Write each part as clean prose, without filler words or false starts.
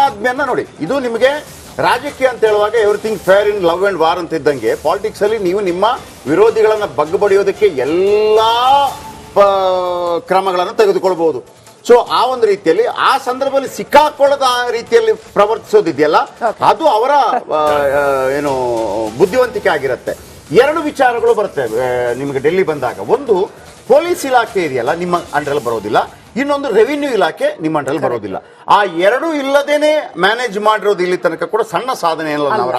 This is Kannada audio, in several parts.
ಆದ್ಮಿಯನ್ನ ನೋಡಿ, ಇದು ನಿಮಗೆ ರಾಜಕೀಯ ಅಂತ ಹೇಳುವಾಗ everything fair in love and war ಅಂತ ಇದ್ದಂಗೆ, ಪಾಲಿಟಿಕ್ಸ್ ಅಲ್ಲಿ ನೀವು ನಿಮ್ಮ ವಿರೋಧಿಗಳನ್ನ ಬಗ್ಗಬಡಿಯೋದಕ್ಕೆ ಎಲ್ಲಾ ಕ್ರಮಗಳನ್ನು ತೆಗೆದುಕೊಳ್ಬಹುದು. ಸೊ ಆ ಒಂದು ರೀತಿಯಲ್ಲಿ ಆ ಸಂದರ್ಭದಲ್ಲಿ ಸಿಕ್ಕಾಕೊಳ್ಳದ ರೀತಿಯಲ್ಲಿ ಪ್ರವರ್ತಿಸೋದಿದೆಯಲ್ಲ, ಅದು ಅವರ ಏನು ಬುದ್ಧಿವಂತಿಕೆ ಆಗಿರುತ್ತೆ. ಎರಡು ವಿಚಾರಗಳು ಬರುತ್ತೆ ನಿಮಗೆ ಡೆಲ್ಲಿ ಬಂದಾಗ. ಒಂದು, ಪೊಲೀಸ್ ಇಲಾಖೆ ಇದೆಯಲ್ಲ ನಿಮ್ಮ ಅಂಡರಲ್ಲಿ ಬರೋದಿಲ್ಲ, ಇನ್ನೊಂದು ರೆವಿನ್ಯೂ ಇಲಾಖೆ ನಿಮ್ಮ ಅಂಡರಲ್ಲಿ ಬರೋದಿಲ್ಲ. ಆ ಎರಡು ಇಲ್ಲದೇನೆ ಮ್ಯಾನೇಜ್ ಮಾಡಿರೋದು ಇಲ್ಲಿ ತನಕ ಕೂಡ ಸಣ್ಣ ಸಾಧನೆ ಏನಲ್ಲ. ನಾವು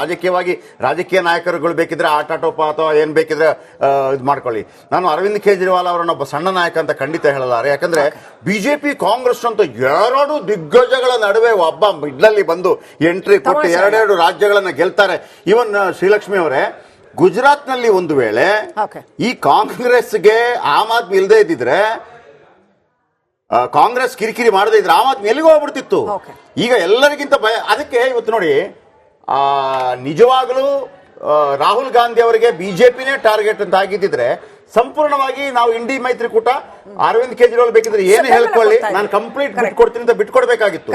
ರಾಜಕೀಯ ನಾಯಕರುಗಳು ಬೇಕಿದ್ರೆ ಆಟಾಟೋಪ ಅಥವಾ ಏನ್ ಬೇಕಿದ್ರೆ ಇದು ಮಾಡ್ಕೊಳ್ಳಿ. ನಾನು ಅರವಿಂದ್ ಕೇಜ್ರಿವಾಲ್ ಅವರನ್ನ ಒಬ್ಬ ಸಣ್ಣ ನಾಯಕ ಅಂತ ಖಂಡಿತ ಹೇಳಲಾರೆ. ಯಾಕಂದ್ರೆ ಬಿಜೆಪಿ ಕಾಂಗ್ರೆಸ್ ಅಂತ ಎರಡು ದಿಗ್ಗಜಗಳ ನಡುವೆ ಒಬ್ಬ ಮಿಡ್ಲಲ್ಲಿ ಬಂದು ಎಂಟ್ರಿ ಕೊಟ್ಟು ಎರಡೆರಡು ರಾಜ್ಯಗಳನ್ನ ಗೆಲ್ತಾರೆ. ಇವನ್ ಶ್ರೀಲಕ್ಷ್ಮಿ ಅವರೇ, ಗುಜರಾತ್ ನಲ್ಲಿ ಒಂದು ವೇಳೆ ಈ ಕಾಂಗ್ರೆಸ್ಗೆ ಆಮ್ ಆದ್ಮಿ ಇಲ್ಲದೆ ಇದ್ದಿದ್ರೆ, ಕಾಂಗ್ರೆಸ್ ಕಿರಿಕಿರಿ ಮಾಡದೇ ಇದ್ರೆ ಆಮ್ ಆದ್ಮಿ ಎಲ್ಲಿಗೂ ಹೋಗ್ಬಿಡ್ತಿತ್ತು. ಈಗ ಎಲ್ಲರಿಗಿಂತ ಭಯ. ಅದಕ್ಕೆ ಇವತ್ತು ನೋಡಿ, ನಿಜವಾಗಲೂ ರಾಹುಲ್ ಗಾಂಧಿ ಅವರಿಗೆ ಬಿಜೆಪಿನೇ ಟಾರ್ಗೆಟ್ ಅಂತ ಆಗಿದ್ದಿದ್ರೆ ಸಂಪೂರ್ಣವಾಗಿ ನಾವು ಇಂಡಿ ಮೈತ್ರಿಕೂಟ ಅರವಿಂದ್ ಕೇಜ್ರಿವಾಲ್ ಬೇಕಿದ್ರೆ ಏನು ಹೇಳ್ಕೊಳ್ಳಿ, ನಾನು ಕಂಪ್ಲೀಟ್ ಬಿಟ್ಕೊಡ್ತೀನಿ ಅಂತ ಬಿಟ್ಕೊಡ್ಬೇಕಾಗಿತ್ತು.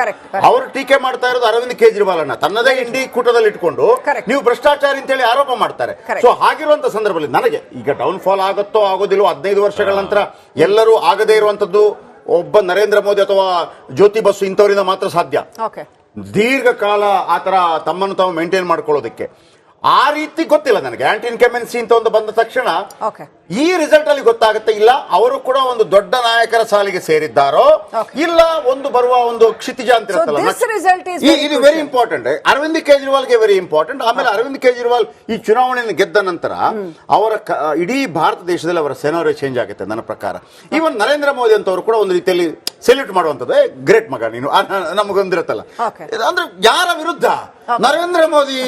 ಅವರು ಟೀಕೆ ಮಾಡ್ತಾ ಇರೋದು ಅರವಿಂದ್ ಕೇಜ್ರಿವಾಲ್ ಅನ್ನ ತನ್ನದೇ ಇಂಡಿ ಕೂಟದಲ್ಲಿ ಇಟ್ಕೊಂಡು ನೀವು ಭ್ರಷ್ಟಾಚಾರ ಅಂತೇಳಿ ಆರೋಪ ಮಾಡ್ತಾರೆ. ಸೊ ಹಾಗಿರುವಂತ ಸಂದರ್ಭದಲ್ಲಿ ನನಗೆ ಈಗ ಡೌನ್ ಫಾಲ್ ಆಗುತ್ತೋ ಆಗೋದಿಲ್ಲೋ 15 ವರ್ಷಗಳ ನಂತರ ಎಲ್ಲರೂ ಆಗದೇ ಇರುವಂತದ್ದು ಒಬ್ಬ ನರೇಂದ್ರ ಮೋದಿ ಅಥವಾ ಜ್ಯೋತಿ ಬಸು ಇಂಥವರಿಂದ ಮಾತ್ರ ಸಾಧ್ಯ. ದೀರ್ಘಕಾಲ ಆತರ ತಮ್ಮನ್ನು ತಾವು ಮೇಂಟೈನ್ ಮಾಡ್ಕೊಳ್ಳೋದಕ್ಕೆ ಆ ರೀತಿ ಗೊತ್ತಿಲ್ಲ ನನಗೆ. ಆಂಟಿ ಇನ್ಕಮೆನ್ಸಿ ಅಂತ ಒಂದು ಬಂದ ತಕ್ಷಣ ಈ ರಿಸಲ್ಟ್ ಅಲ್ಲಿ ಗೊತ್ತಾಗುತ್ತೆ, ಇಲ್ಲ ಅವರು ಕೂಡ ಒಂದು ದೊಡ್ಡ ನಾಯಕರ ಸಾಲಿಗೆ ಸೇರಿದ್ದಾರೋ ಇಲ್ಲ ಒಂದು ಬರುವ ಒಂದು ಕ್ಷಿತಿಜ ಅಂತ ಇರುತ್ತಲ್ಲ, ಇದು ವೆರಿ ಇಂಪಾರ್ಟೆಂಟ್. ಅರವಿಂದ್ ಕೇಜ್ರಿವಾಲ್ಗೆ ವೆರಿ ಇಂಪಾರ್ಟೆಂಟ್. ಆಮೇಲೆ ಅರವಿಂದ್ ಕೇಜ್ರಿವಾಲ್ ಈ ಚುನಾವಣೆಯನ್ನು ಗೆದ್ದ ನಂತರ ಅವರ ಇಡೀ ಭಾರತ ದೇಶದಲ್ಲಿ ಅವರ ಸೆನಾರಿಯೋ ಚೇಂಜ್ ಆಗುತ್ತೆ ನನ್ನ ಪ್ರಕಾರ. ಈವನ್ ನರೇಂದ್ರ ಮೋದಿ ಅಂತವರು ಕೂಡ ಒಂದು ರೀತಿಯಲ್ಲಿ ಸೆಲ್ಯೂಟ್ ಮಾಡುವಂಥದ್ದು, ಗ್ರೇಟ್ ಮಗ ನೀನು, ನಮಗೊಂದಿರುತ್ತಲ್ಲ. ಅಂದ್ರೆ ಯಾರ ವಿರುದ್ಧ? ನರೇಂದ್ರ ಮೋದಿ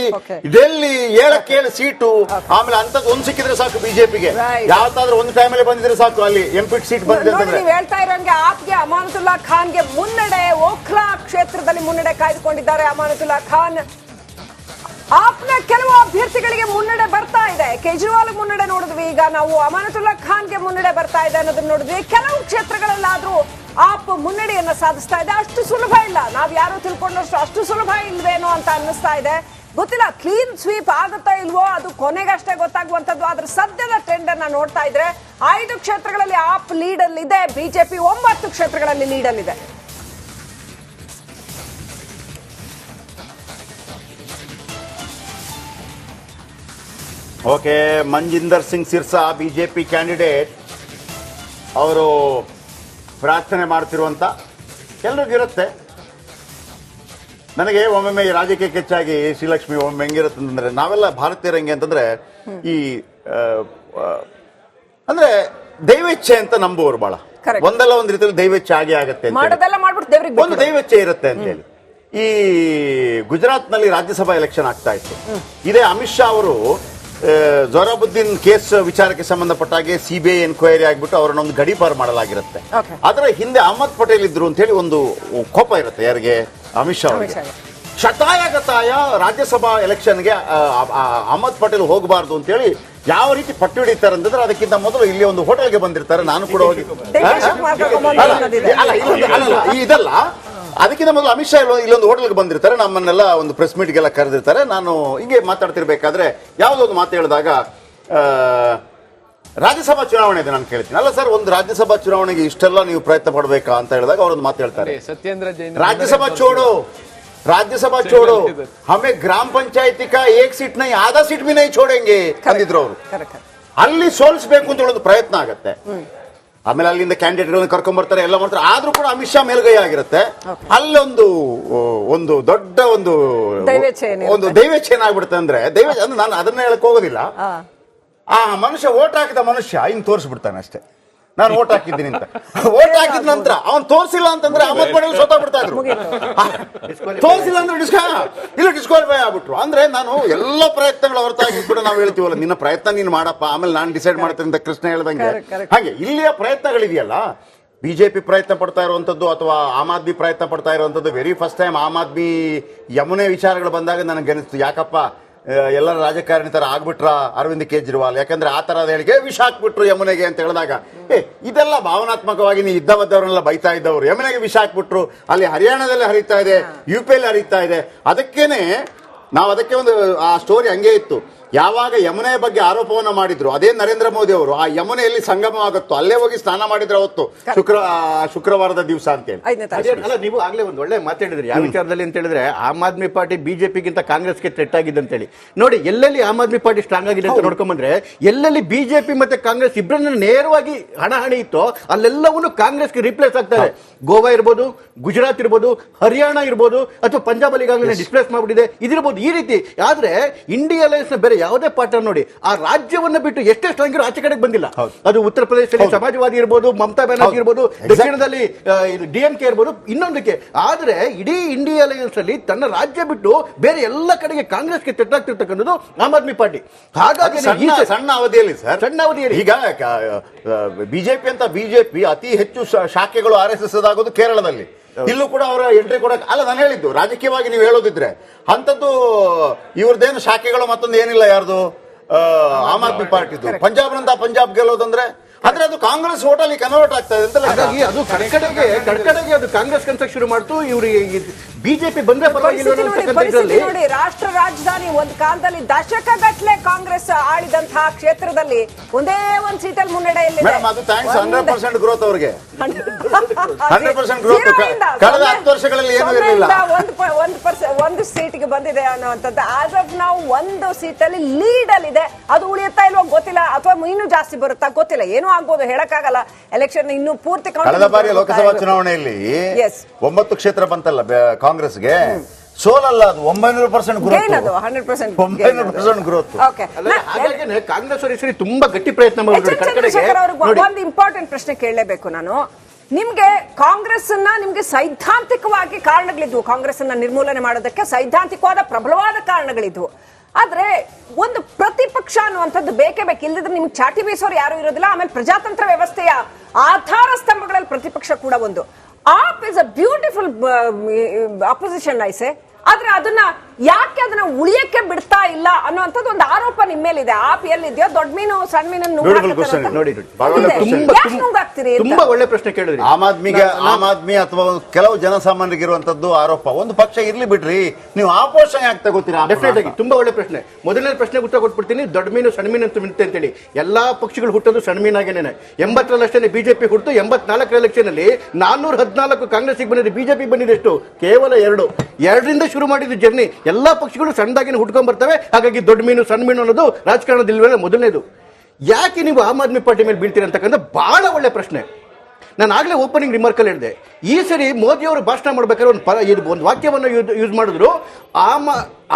ಡೆಲ್ಲಿ 7 ಸೀಟು, ಆಮೇಲೆ ಅಂತದ್ದು ಒಂದು ಸಿಕ್ಕಿದ್ರೆ ಸಾಕು ಬಿಜೆಪಿಗೆ. ಯಾವತ್ತಾದ್ರೂ ಒಂದು ಟೈಮಲ್ಲಿ ಬಂದಿದ್ರೆ ಸಾಕು ಅಲ್ಲಿ ಎಂಪಿ ಸೀಟ್ ಬಂದಿದೆ ಅಂತಂದ್ರೆ. ನೀವು ಹೇಳ್ತಾ ಇರೋಂಗೆ ಆಪ್ಗೆ ಅಮಾನತುಲ್ಲಾ ಖಾನ್ಗೆ ಮುನ್ನಡೆ, ಓಖ್ಲಾ ಕ್ಷೇತ್ರದಲ್ಲಿ ಮುನ್ನಡೆ ಕಾಯ್ದುಕೊಂಡಿದ್ದಾರೆ ಅಮಾನತುಲ್ಲಾ ಖಾನ್. ಆಪ್ನ ಕೆಲವು ಅಭ್ಯರ್ಥಿಗಳಿಗೆ ಮುನ್ನಡೆ ಬರ್ತಾ ಇದೆ. ಕೇಜ್ರಿವಾಲ್ ಮುನ್ನಡೆ ನೋಡಿದ್ವಿ, ಈಗ ನಾವು ಅಮಾನತುಲ್ಲಾ ಖಾನ್ಗೆ ಮುನ್ನಡೆ ಬರ್ತಾ ಇದೆ ಅನ್ನೋದನ್ನ ನೋಡಿದ್ವಿ. ಕೆಲವು ಕ್ಷೇತ್ರಗಳಲ್ಲಾದ್ರೂ ಆಪ್ ಮುನ್ನಡೆಯನ್ನ ಸಾಧಿಸ್ತಾ ಇದೆ. ಅಷ್ಟು ಸುಲಭ ಇಲ್ಲ, ನಾವ್ ಯಾರು ತಿಳ್ಕೊಂಡಷ್ಟು ಅಷ್ಟು ಸುಲಭ ಇಲ್ವೇನೋ ಅಂತ ಅನ್ನಿಸ್ತಾ ಇದೆ. ಗೊತ್ತಿಲ್ಲ ಕ್ಲೀನ್ ಸ್ವೀಪ್ ಆಗುತ್ತಾ ಇಲ್ವೋ, ಅದು ಕೊನೆಗಷ್ಟೇ ಗೊತ್ತಾಗುವಂತದ್ದು. ಆದ್ರೆ ಸದ್ಯದ ಟ್ರೆಂಡ್ ಅನ್ನ ನೋಡ್ತಾ ಇದ್ರೆ 5 ಕ್ಷೇತ್ರಗಳಲ್ಲಿ ಆಪ್ ಲೀಡ್ ಅಲ್ಲಿದೆ, ಬಿಜೆಪಿ 9 ಕ್ಷೇತ್ರಗಳಲ್ಲಿ ಲೀಡ್ ಅಲ್ಲಿದೆ. Okay, Manjinder Singh Sirsa BJP candidate ಅವರು ಪ್ರಾರ್ಥನೆ ಮಾಡ್ತಿರುವಂತ ಎಲ್ರಿಗಿರುತ್ತೆ. ನನಗೆ ಒಮ್ಮೊಮ್ಮೆ ಈ ರಾಜಕೀಯಕ್ಕೆ ಹೆಚ್ಚಾಗಿ ಶ್ರೀಲಕ್ಷ್ಮಿ ಒಮ್ಮೆ ಹೆಂಗಿರುತ್ತೆ ಅಂತಂದ್ರೆ, ನಾವೆಲ್ಲ ಭಾರತೀಯರ ಹೆಂಗೆ ಅಂತಂದ್ರೆ ಈ ಅಂದ್ರೆ ದೈವೇಚ್ಛೆ ಅಂತ ನಂಬುವರು ಬಹಳ. ಒಂದಲ್ಲ ಒಂದು ರೀತಿಯಲ್ಲಿ ದೈವೇಚ್ಛೆ ಆಗೇ ಆಗತ್ತೆ, ಒಂದು ದೈವೇಚ್ಛೆ ಇರುತ್ತೆ ಅಂತೇಳಿ. ಈ ಗುಜರಾತ್ ನಲ್ಲಿ ರಾಜ್ಯಸಭಾ ಎಲೆಕ್ಷನ್ ಆಗ್ತಾ ಇತ್ತು. ಇದೇ ಅಮಿತ್ ಶಾ ಅವರು ಜೊರಾಬುದ್ದೀನ್ ಕೇಸ್ ವಿಚಾರಕ್ಕೆ ಸಂಬಂಧಪಟ್ಟಾಗೆ ಸಿಬಿಐ ಎನ್ಕ್ವೈರಿ ಆಗ್ಬಿಟ್ಟು ಅವರನ್ನೊಂದು ಗಡೀಪಾರು ಮಾಡಲಾಗಿರುತ್ತೆ. ಅದರ ಹಿಂದೆ ಅಹಮದ್ ಪಟೇಲ್ ಇದ್ರು ಅಂತ ಹೇಳಿ ಒಂದು ಕೋಪ ಇರುತ್ತೆ ಯಾರಿಗೆ? ಅಮಿತ್ ಶಾ ಅವರಿಗೆ. ಶತಾಯಗತಾಯ ರಾಜ್ಯಸಭಾ ಎಲೆಕ್ಷನ್ಗೆ ಅಹಮದ್ ಪಟೇಲ್ ಹೋಗಬಾರ್ದು ಅಂತ ಹೇಳಿ ಯಾವ ರೀತಿ ಪಟ್ಟು ಹಿಡಿತಾರೆ ಅಂತಂದ್ರೆ, ಅದಕ್ಕಿಂತ ಮೊದಲು ಇಲ್ಲಿ ಒಂದು ಹೋಟೆಲ್ಗೆ ಬಂದಿರ್ತಾರೆ. ನಾನು ಕೂಡ ಹೋಗಿ ಇದಲ್ಲ, ಅದಕ್ಕಿಂತ ಮೊದಲು ಅಮಿತ್ ಶಾ ಇಲ್ಲೊಂದು ಹೋಟೆಲ್ಗೆ ಬಂದಿರ್ತಾರೆ, ನಮ್ಮನ್ನೆಲ್ಲ ಒಂದು ಪ್ರೆಸ್ ಮೀಟ್ಗೆಲ್ಲ ಕರೆದಿರ್ತಾರೆ. ನಾನು ಹಿಂಗೆ ಮಾತಾಡ್ತಿರ್ಬೇಕಾದ್ರೆ ಯಾವುದೊಂದು ಮಾತು ಹೇಳಿದಾಗ, ರಾಜ್ಯಸಭಾ ಚುನಾವಣೆ ಇದೆ, ನಾನು ಕೇಳ್ತೀನಿ, ಅಲ್ಲ ಸರ್ ಒಂದು ರಾಜ್ಯಸಭಾ ಚುನಾವಣೆಗೆ ಇಷ್ಟೆಲ್ಲ ನೀವು ಪ್ರಯತ್ನ ಪಡಬೇಕಾ ಅಂತ ಹೇಳಿದಾಗ ಅವರೊಂದು ಮಾತು ಹೇಳ್ತಾರೆ, राज्यसभा छोड़ो हमें ग्राम पंचायती का 1 सीट नहीं आधा सीट भी नहीं छोड़ेंगे ಅಂದಿದ್ರು ಅವರು. ಅಲ್ಲಿ ಸೋಲಿಸಬೇಕು ಅಂತ ಹೇಳೋದು ಪ್ರಯತ್ನ ಆಗತ್ತೆ. ಆಮೇಲೆ ಅಲ್ಲಿಂದ ಕ್ಯಾಂಡಿಡೇಟ್ಗಳನ್ನ ಕರ್ಕೊಂಡ್ ಬರ್ತಾರೆ, ಎಲ್ಲ ಮಾಡ್ತಾರೆ. ಆದ್ರೂ ಕೂಡ ಅಮಿತ್ ಶಾ ಮೇಲ್ಗೈ ಆಗಿರುತ್ತೆ. ಅಲ್ಲೊಂದು ಒಂದು ದೊಡ್ಡ ಒಂದು ದೈವೇಚ್ಛೆ ಏನಾಗ್ಬಿಡುತ್ತೆ ಅಂದ್ರೆ, ಅಂದ್ರೆ ನಾನು ಅದನ್ನ ಹೇಳಕ್ ಹೋಗೋದಿಲ್ಲ. ಆ ಮನುಷ್ಯ ಓಟ್ ಹಾಕಿದ ಮನುಷ್ಯ ಹಿಂಗ್ ತೋರಿಸ್ಬಿಡ್ತಾನೆ ಅಷ್ಟೇ, ನಾನು ಓಟ್ ಹಾಕಿದ್ದೀನಿ ಅಂತ. ಓಟ್ ಹಾಕಿದ ನಂತರ ಅವನ್ ತೋರಿಸಿಲ್ಲ ಅಂತಂದ್ರೆ ಅಹಮದ್ ಪಟೇಲ್ ಸೋತಾಗ್ಬಿಡ್ತಾ ಇದ್ರು. ತೋರಿಸಿಲ್ಲ ಅಂದ್ರೆ ಡಿಸ್ಕ್ವಾಲಿಫೈ ಆಗ್ಬಿಟ್ರು. ಅಂದ್ರೆ ನಾನು ಎಲ್ಲ ಪ್ರಯತ್ನಗಳು ಹೊರತಾಗಿ ಕೂಡ ನಾವು ಹೇಳ್ತೀವಲ್ಲ, ನಿನ್ನ ಪ್ರಯತ್ನ ನೀನು ಮಾಡಪ್ಪ, ಆಮೇಲೆ ನಾನು ಡಿಸೈಡ್ ಮಾಡ್ತೇನೆ ಅಂತ ಕೃಷ್ಣ ಹೇಳ್ದಂಗೆ. ಹಾಗೆ ಇಲ್ಲಿಯ ಪ್ರಯತ್ನಗಳಿದೆಯಲ್ಲ, ಬಿಜೆಪಿ ಪ್ರಯತ್ನ ಪಡ್ತಾ ಇರುವಂತದ್ದು ಅಥವಾ ಆಮ್ ಆದ್ಮಿ ಪ್ರಯತ್ನ ಪಡ್ತಾ ಇರುವಂತದ್ದು. Very first time Aam Aadmi Yamuna ವಿಚಾರಗಳು ಬಂದಾಗ ನನಗೆ ಅನಿಸ್ತು, ಯಾಕಪ್ಪ ಎಲ್ಲರ ರಾಜಕಾರಣಿ ತರ ಆಗ್ಬಿಟ್ರ ಅರವಿಂದ್ ಕೇಜ್ರಿವಾಲ್, ಯಾಕಂದ್ರೆ ಆ ತರದ ಹೇಳಿಕೆ ವಿಷ ಹಾಕ್ಬಿಟ್ರು ಯಮುನೆಗೆ ಅಂತ ಹೇಳಿದಾಗ ಇದೆಲ್ಲ ಭಾವನಾತ್ಮಕವಾಗಿ ನೀವು ಇದ್ದವರನ್ನೆಲ್ಲ ಬೈತಾ ಇದ್ದವರು. ಯಮುನೆಗೆ ವಿಷ ಹಾಕ್ಬಿಟ್ರು, ಅಲ್ಲಿ ಹರಿಯಾಣದಲ್ಲಿ ಹರಿತಾ ಇದೆ, UP ಹರಿತಾ ಇದೆ. ಅದಕ್ಕೇನೆ ನಾವು ಅದಕ್ಕೆ ಒಂದು ಆ ಸ್ಟೋರಿ ಹಂಗೆ ಇತ್ತು. ಯಾವಾಗ ಯಮುನೆ ಬಗ್ಗೆ ಆರೋಪವನ್ನ ಮಾಡಿದ್ರು, ಅದೇ ನರೇಂದ್ರ ಮೋದಿ ಅವರು ಆ ಯಮುನೆಯಲ್ಲಿ ಸಂಗಮ ಆಗುತ್ತೋ ಅಲ್ಲೇ ಹೋಗಿ ಸ್ನಾನ ಮಾಡಿದ್ರೆ ಅವತ್ತು ಶುಕ್ರವಾರದ ದಿವಸ ಅಂತೇಳಿ. ಅಲ್ಲ, ನೀವು ಆಗ್ಲೇ ಒಂದು ಒಳ್ಳೆ ಮಾತಾಡಿದ್ರಿ ಯಾವ ವಿಚಾರದಲ್ಲಿ ಅಂತ ಹೇಳಿದ್ರೆ ಆಮ್ ಆದ್ಮಿ ಪಾರ್ಟಿ ಬಿಜೆಪಿಗಿಂತ ಕಾಂಗ್ರೆಸ್ಗೆ ಥ್ರೆಟ್ ಆಗಿದೆ ಅಂತ ಹೇಳಿ. ನೋಡಿ, ಎಲ್ಲೆಲ್ಲಿ ಆಮ್ ಆದ್ಮಿ ಪಾರ್ಟಿ ಸ್ಟ್ರಾಂಗ್ ಆಗಿದೆ ಅಂತ ನೋಡ್ಕೊಂಡ್ಬಂದ್ರೆ, ಎಲ್ಲೆಲ್ಲಿ ಬಿಜೆಪಿ ಮತ್ತೆ ಕಾಂಗ್ರೆಸ್ ಇಬ್ಬರನ್ನ ನೇರವಾಗಿ ಹಣಾಹಣಿ ಇತ್ತು ಅಲ್ಲೆಲ್ಲವನ್ನೂ ಕಾಂಗ್ರೆಸ್ಗೆ ರಿಪ್ಲೇಸ್ ಆಗ್ತಾರೆ. ಗೋವಾ ಇರ್ಬೋದು, ಗುಜರಾತ್ ಇರ್ಬೋದು, ಹರಿಯಾಣ ಇರ್ಬೋದು, ಅಥವಾ ಪಂಜಾಬ್ ಅಲ್ಲಿ ಈಗಾಗಲೇ ಡಿಸ್ಪ್ಲೇಸ್ ಮಾಡಿಬಿಟ್ಟಿದೆ, ಇದಿರ್ಬೋದು. ಈ ರೀತಿ ಆದ್ರೆ ಇಂಡಿಯಾ ಅಲೈನ್ಸ್ ಬೇರೆ ಯಾವುದೇ ಪಾರ್ಟ್ ನೋಡಿ ಆ ರಾಜ್ಯವನ್ನ ಬಿಟ್ಟು ಎಷ್ಟೇ ಸ್ಟ್ರಾಂಗ್ ಆಚೆ ಕಡೆಗೆ ಬಂದಿಲ್ಲ. ಅದು ಉತ್ತರ ಪ್ರದೇಶದಲ್ಲಿ ಸಮಾಜವಾದಿ ಇರ್ಬೋದು, ಮಮತಾ ಬ್ಯಾನರ್ಜಿ ಇರ್ಬೋದು, ದಕ್ಷಿಣದಲ್ಲಿ DMK ಇರ್ಬೋದು, ಇನ್ನೊಂದಕ್ಕೆ. ಆದ್ರೆ ಇಡೀ ಇಂಡಿಯಾ ಅಲೈನ್ಸ್ ಅಲ್ಲಿ ತನ್ನ ರಾಜ್ಯ ಬಿಟ್ಟು ಬೇರೆ ಎಲ್ಲ ಕಡೆಗೆ ಕಾಂಗ್ರೆಸ್ಗೆ ತೆಟ್ಟಾಗ್ತಿರ್ತಕ್ಕಂಥದ್ದು ಆಮ್ ಆದ್ಮಿ ಪಾರ್ಟಿ. ಹಾಗಾಗಿ ಸಣ್ಣ ಅವಧಿಯಲ್ಲಿ ಸರ್, ಸಣ್ಣ ಅವಧಿಯಲ್ಲಿ ಈಗ ಬಿಜೆಪಿ ಅಂತ ಬಿಜೆಪಿ ಅತಿ ಹೆಚ್ಚು ಶಾಖೆಗಳು RSS ಆಗೋದು ಕೇರಳದಲ್ಲಿ. ಇಲ್ಲೂ ಕೂಡ ಅವರ ಎಂಟ್ರಿ ಕೊಡಕ್ಕೆ ಅಲ್ಲ, ನಾನು ಹೇಳಿದ್ದು ರಾಜಕೀಯವಾಗಿ ನೀವು ಹೇಳೋದಿದ್ರೆ ಅಂಥದ್ದು ಇವ್ರದ್ದೇನು ಶಾಖೆಗಳು ಮತ್ತೊಂದು ಏನಿಲ್ಲ. ಯಾರ್ದು ಆಮ್ ಆದ್ಮಿ ಪಾರ್ಟಿದು ಪಂಜಾಬ್ ಗೆಲ್ಲೋದಂದ್ರೆ ಆದ್ರೆ ಅದು ಕಾಂಗ್ರೆಸ್ ಓಟಲ್ಲಿ ಕನ್ವರ್ಟ್ ಆಗ್ತಾ ಇದೆ ಅಂತ. ಹಾಗಾಗಿ ಅದು ಕಡ್ಕಡೆಗೆ ಅದು ಕಾಂಗ್ರೆಸ್ ಕನ್ಸಕ್ ಶುರು ಮಾಡ್ತು. ಇವರಿಗೆ ಬಿಜೆಪಿ ಬಂದ್ರೆ ನೋಡಿ, ರಾಷ್ಟ್ರ ರಾಜಧಾನಿ ಒಂದು ಕಾಲದಲ್ಲಿ ದಶಕಗಟ್ಟಲೆ ಕಾಂಗ್ರೆಸ್ ಆಳಿದಂತಹ ಕ್ಷೇತ್ರದಲ್ಲಿ ಒಂದೇ ಒಂದು ಸೀಟಲ್ಲಿ ಮುನ್ನಡೆ ಇಲ್ಲ. ಅದು ಥ್ಯಾಂಕ್ಸ್ 100% ಗ್ರೋತ್ ಅವರಿಗೆ. 100% ಗ್ರೋತ್ ಕಳೆದ 10 ವರ್ಷಗಳಲ್ಲಿ ಏನೂ ಇರಲಿಲ್ಲ. ಒಂದು ಸೀಟ್ಗೆ ಬಂದಿದೆ ಅನ್ನುವಂಥದ್ದು. ಆಸ್ ಆಫ್ ನಾವು ಒಂದು ಸೀಟಲ್ಲಿ ಲೀಡ್ ಅಲ್ಲಿ ಇದೆ. ಅದು ಉಳಿಯುತ್ತಾ ಇಲ್ವೋ ಗೊತ್ತಿಲ್ಲ, ಅಥವಾ ಇನ್ನೂ ಜಾಸ್ತಿ ಬರುತ್ತಾ ಗೊತ್ತಿಲ್ಲ. ಏನೂ ಆಗ್ಬೋದು, ಹೇಳಕ್ಕಾಗಲ್ಲ. ಎಲೆಕ್ಷನ್ ಇನ್ನು ಪೂರ್ತಿ ಕಳೆದ ಬಾರಿ ಲೋಕಸಭಾ ಚುನಾವಣೆಯಲ್ಲಿ 9 ಕ್ಷೇತ್ರ ಬಂತಲ್ಲ ಕಾಂಗ್ರೆಸ್ಗೆ, ಸೋಲಲ್ಲ, ಅದು 900% ಗ್ರೋತ್. ಹಾಗಾಗಿ ಕಾಂಗ್ರೆಸ್ ಅವರು ತುಂಬಾ ಗಟ್ಟಿ ಪ್ರಯತ್ನ ಮಾಡಿದ್ರು. ಒಂದು ಇಂಪಾರ್ಟೆಂಟ್ ಪ್ರಶ್ನೆ ಕೇಳಲೇಬೇಕು ನಾನು ನಿಮ್ಗೆ. ಕಾಂಗ್ರೆಸ್ ನಿಮ್ಗೆ ಸೈದ್ಧಾಂತಿಕವಾಗಿ ಕಾರಣಗಳಿದ್ವು, ಕಾಂಗ್ರೆಸ್ ನಿರ್ಮೂಲನೆ ಮಾಡೋದಕ್ಕೆ ಸೈದ್ಧಾಂತಿಕವಾದ ಪ್ರಬಲವಾದ ಕಾರಣಗಳಿದ್ವು. ಆದ್ರೆ ಒಂದು ಪ್ರತಿಪಕ್ಷ ಅನ್ನುವಂಥದ್ದು ಬೇಕೇ ಬೇಕು, ಇಲ್ಲದಿದ್ರೆ ನಿಮ್ಗೆ ಚಾಟಿ ಬೀಸೋರು ಯಾರು ಇರೋದಿಲ್ಲ. ಆಮೇಲೆ ಪ್ರಜಾತಂತ್ರ ವ್ಯವಸ್ಥೆಯ ಆಧಾರ ಸ್ತಂಭಗಳಲ್ಲಿ ಪ್ರತಿಪಕ್ಷ ಕೂಡ ಒಂದು. AAP is a beautiful opposition ಐಸೆ. ಆದ್ರೆ ಅದನ್ನ ಯಾಕೆ ಅದನ್ನ ಉಳಿಯಕ್ಕೆ ಬಿಡ್ತಾ ಇಲ್ಲ ಅನ್ನುವಂಥದ್ದು ಒಂದು ಆರೋಪ ನಿಮ್ಮ ಮೇಲಿದೆ. ಆಪ್ ಎಲ್ಲಿದೆಯೋ ದೊಡ್ಡ ಮೀನು ಸಣ್ಣ ಮೀನನ್ನು ನುಂಗಾಕ್ತೀರಿ. ತುಂಬಾ ಒಳ್ಳೆ ಪ್ರಶ್ನೆ ಕೇಳಿದ್ರಿ. ಆಮ್ ಆದ್ಮಿ ಅಥವಾ ಕೆಲವು ಜನಸಾಮಾನ್ಯರಿಗೆ ಇರುವಂತದ್ದು ಆರೋಪ. ಒಂದು ಪಕ್ಷ ಇರ್ಲಿ ಬಿಡ್ರಿ, ನೀವು ಆಪೋಷಣೆ ಯಾಕೆ ತಗೋತೀರಾ? ಡೆಫಿನೆಟ್ ಆಗಿ ತುಂಬಾ ಒಳ್ಳೆ ಪ್ರಶ್ನೆ. ಮೊದಲನೇ ಪ್ರಶ್ನೆ ಉತ್ತರ ಕೊಟ್ಬಿಡ್ತೀನಿ. ದೊಡ್ಡ ಮೀನು ಸಣ್ಣ ಮೀನು ಅಂತ ಅಂತೇಳಿ ಎಲ್ಲಾ ಪಕ್ಷಗಳು ಹುಟ್ಟೋದು ಸಣ್ಣ ಮೀನಾಗೇನೆ. 80ರಲ್ಲಷ್ಟೇ ಬಿಜೆಪಿ ಹುಟ್ಟು, 84 ಎಲೆಕ್ಷನ್ ಅಲ್ಲಿ 414 ಕಾಂಗ್ರೆಸ್ಗೆ ಬಂದಿದೆ, ಬಿಜೆಪಿ ಬಂದಿದೆ ಎಷ್ಟು? ಕೇವಲ 2ರಿಂದ ಶುರು ಮಾಡಿದ ಜರ್ನಿ. ಎಲ್ಲಾ ಪಕ್ಷಗಳು ಸಣ್ಣದಾಗಿನ ಹುಟ್ಕೊಂಡ್ ಬರ್ತವೆ. ಹಾಗಾಗಿ ದೊಡ್ಡ ಮೀನು ಸಣ್ಣ ಮೀನು ಅನ್ನೋದು ರಾಜಕಾರಣದಲ್ಲಿ ಮೊದಲನೇದು. ಯಾಕೆ ನೀವು ಆಮ್ ಆದ್ಮಿ ಪಾರ್ಟಿ ಮೇಲೆ ಬೀಳ್ತೀರಿ ಅಂತಕ್ಕಂಥ ಬಹಳ ಒಳ್ಳೆ ಪ್ರಶ್ನೆ. ನಾನು ಆಗ್ಲೇ ಓಪನಿಂಗ್ ರಿಮಾರ್ಕ್ ಅಲ್ಲಿ ಹೇಳಿದೆ, ಈ ಸರಿ ಮೋದಿ ಅವರು ಭಾಷಣ ಮಾಡ್ಬೇಕಾದ್ರೆ ಒಂದು ವಾಕ್ಯವನ್ನು ಯೂಸ್ ಮಾಡಿದ್ರು,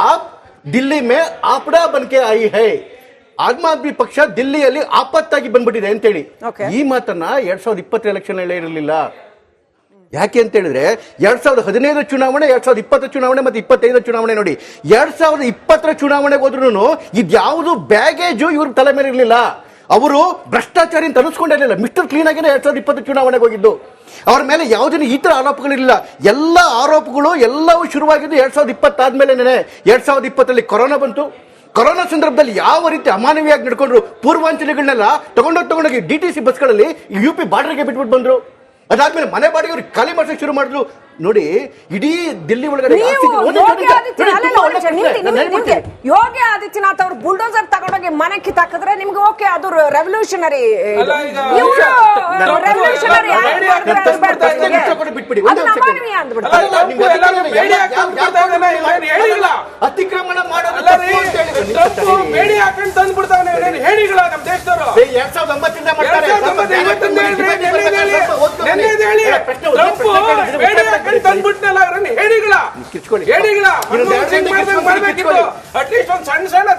ಆಪ್ ದಿಲ್ಲಿ ಮೇ ಆಪಡಾ ಬನ್ಕೆ ಆಯಿ ಹೈ. ಆಮ್ ಆದ್ಮಿ ಪಕ್ಷ ದಿಲ್ಲಿಯಲ್ಲಿ ಆಪತ್ತಾಗಿ ಬಂದ್ಬಿಟ್ಟಿದೆ ಅಂತೇಳಿ. ಈ ಮಾತನ್ನ 2020 ಎಲೆಕ್ಷನ್ ಅಲ್ಲೇ ಇರಲಿಲ್ಲ. ಯಾಕೆ ಅಂತ ಹೇಳಿದ್ರೆ 2015 ಚುನಾವಣೆ, 2020 ಚುನಾವಣೆ ಮತ್ತೆ 25 ಚುನಾವಣೆ ನೋಡಿ. 2020 ಚುನಾವಣೆಗೆ ಹೋದ್ರೂ ಇದ್ಯಾವುದು ಬ್ಯಾಗೇಜು ಇವ್ರ ತಲೆ ಮೇಲೆ ಇರಲಿಲ್ಲ. ಅವರು ಭ್ರಷ್ಟಾಚಾರಿ ಅಂತ ಅನಿಸ್ಕೊಂಡಿರಲಿಲ್ಲ. ಮಿಸ್ಟರ್ ಕ್ಲೀನ್ ಆಗಿನೇ 2020 ಚುನಾವಣೆಗೆ ಹೋಗಿದ್ದು. ಅವ್ರ ಮೇಲೆ ಯಾವುದೇ ಈ ತರ ಆರೋಪಗಳಿರಲಿಲ್ಲ. ಎಲ್ಲ ಆರೋಪಗಳು ಎಲ್ಲವೂ ಶುರುವಾಗಿದ್ದು 2020 ಆದ್ಮೇಲೆ. 2020 ಕೊರೋನಾ ಬಂತು. ಕೊರೋನಾ ಸಂದರ್ಭದಲ್ಲಿ ಯಾವ ರೀತಿ ಅಮಾನವೀಯವಾಗಿ ನಡ್ಕೊಂಡ್ರು. ಪೂರ್ವಾಂಚಲಿಗಳನ್ನೆಲ್ಲ ತಗೊಂಡೋಗಿ DTC ಬಸ್ಗಳಲ್ಲಿ UP ಬಾರ್ಡರ್ಗೆ ಬಿಟ್ಬಿಟ್ಟು ಬಂದ್ರು. ಅದಾದ್ಮೇಲೆ ಮನೆ ಬಾಡಿಗೆ ಖಾಲಿ ಮಾಡ್ಸಕ್ಕೆ ಶುರು ಮಾಡಿದ್ರು. ನೋಡಿ, ಇಡೀ ದಿಲ್ಲಿ ಒಳಗಡೆ ಯೋಗಿ ಆದಿತ್ಯನಾಥ್ ಅವರು ಬುಲ್ಡೋಸರ್ ತಗೊಂಡೋಗಿ ಮನೆ ಕಿತ್ತಾಕಿದ್ರೆ ನಿಮ್ಗೆ ಓಕೆ, ಅದು ರೆವಲ್ಯೂಷನರಿ. ಅತಿಕ್ರಮಣ ಅಟ್ಲೀಸ್ಟ್ ಒಂದು ಸಣ್ಣ